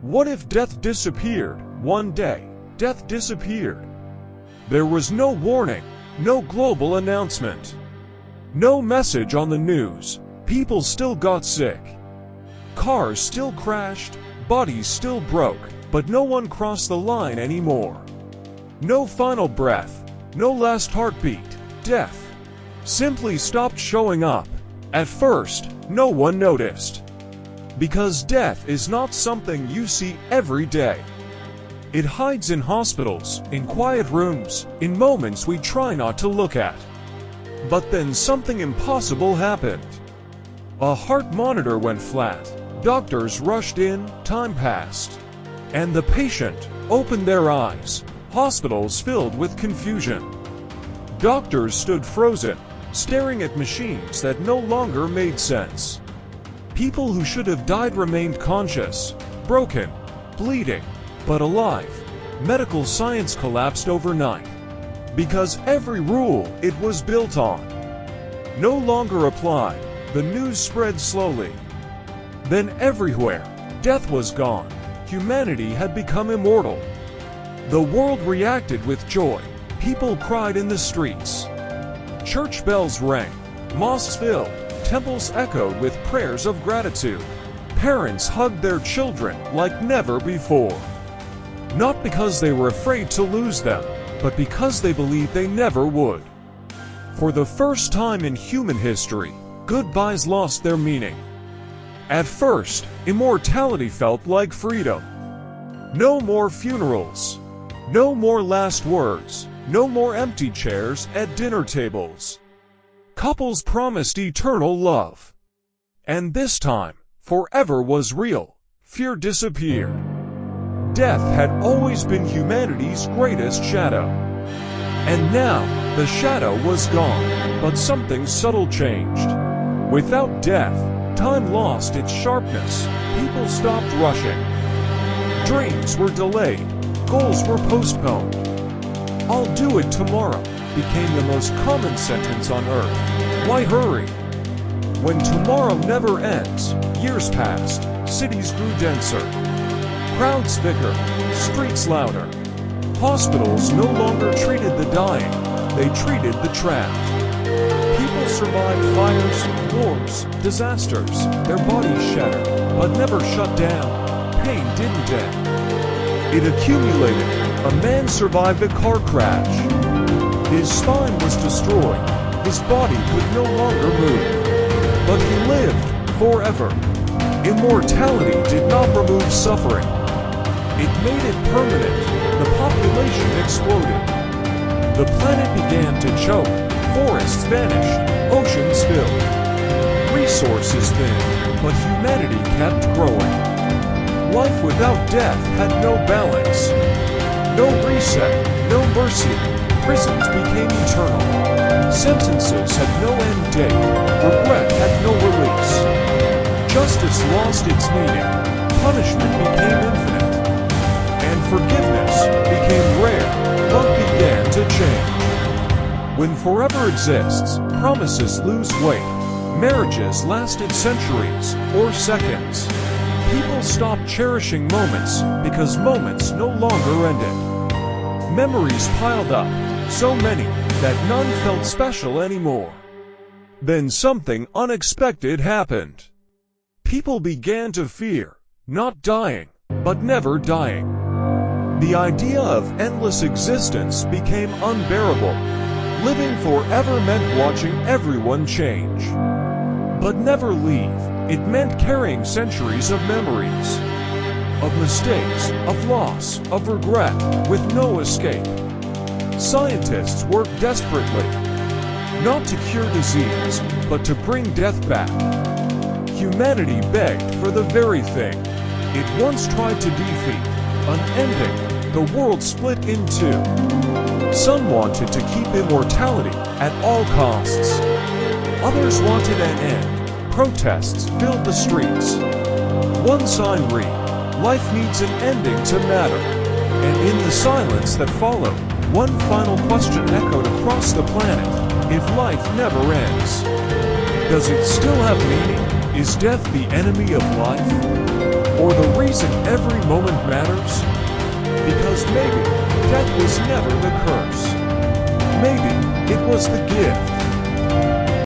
What if death disappeared? One day, death disappeared. There was no warning, no global announcement, no message on the news. People still got sick. Cars still crashed, bodies still broke, but no one crossed the line anymore. No final breath, no last heartbeat. Death simply stopped showing up. At first, no one noticed. Because death is not something you see every day. It hides in hospitals, in quiet rooms, in moments we try not to look at. But then something impossible happened. A heart monitor went flat. Doctors rushed in, time passed. And the patient opened their eyes. Hospitals filled with confusion. Doctors stood frozen, staring at machines that no longer made sense. People who should have died remained conscious, broken, bleeding, but alive. Medical science collapsed overnight. Because every rule it was built on no longer applied. The news spread slowly. Then everywhere, death was gone. Humanity had become immortal. The world reacted with joy. People cried in the streets. Church bells rang. Mosques filled. Temples echoed with prayers of gratitude. Parents hugged their children like never before. Not because they were afraid to lose them, but because they believed they never would. For the first time in human history, goodbyes lost their meaning. At first, immortality felt like freedom. No more funerals. No more last words. No more empty chairs at dinner tables. Couples promised eternal love. And this time, forever was real. Fear disappeared. Death had always been humanity's greatest shadow. And now, the shadow was gone, but something subtle changed. Without death, time lost its sharpness. People stopped rushing. Dreams were delayed. Goals were postponed. "I'll do it tomorrow" became the most common sentence on earth. Why hurry? When tomorrow never ends, years passed, cities grew denser. Crowds thicker, streets louder. Hospitals no longer treated the dying, they treated the trapped. People survived fires, wars, disasters, their bodies shattered, but never shut down. Pain didn't end. It accumulated. A man survived a car crash. His spine was destroyed. His body could no longer move. But he lived forever. Immortality did not remove suffering. It made it permanent. The population exploded. The planet began to choke. Forests vanished. Oceans filled. Resources thinned. But humanity kept growing. Life without death had no balance. No reset, no mercy. Prisons became eternal. Sentences had no end date. Regret had no release. Justice lost its meaning. Punishment became infinite. And forgiveness became rare. Love began to change. When forever exists, promises lose weight. Marriages lasted centuries or seconds. People stopped cherishing moments because moments no longer ended. Memories piled up, so many that none felt special anymore. Then something unexpected happened. People began to fear, not dying, but never dying. The idea of endless existence became unbearable. Living forever meant watching everyone change. But never leave. It meant carrying centuries of memories, of mistakes, of loss, of regret, with no escape. Scientists worked desperately, not to cure disease, but to bring death back. Humanity begged for the very thing it once tried to defeat, unending. The world split in two. Some wanted to keep immortality at all costs. Others wanted an end. Protests filled the streets. One sign read, "Life needs an ending to matter." And in the silence that followed, one final question echoed across the planet. If life never ends, does it still have meaning? Is death the enemy of life? Or the reason every moment matters? Because maybe death was never the curse. Maybe it was the gift.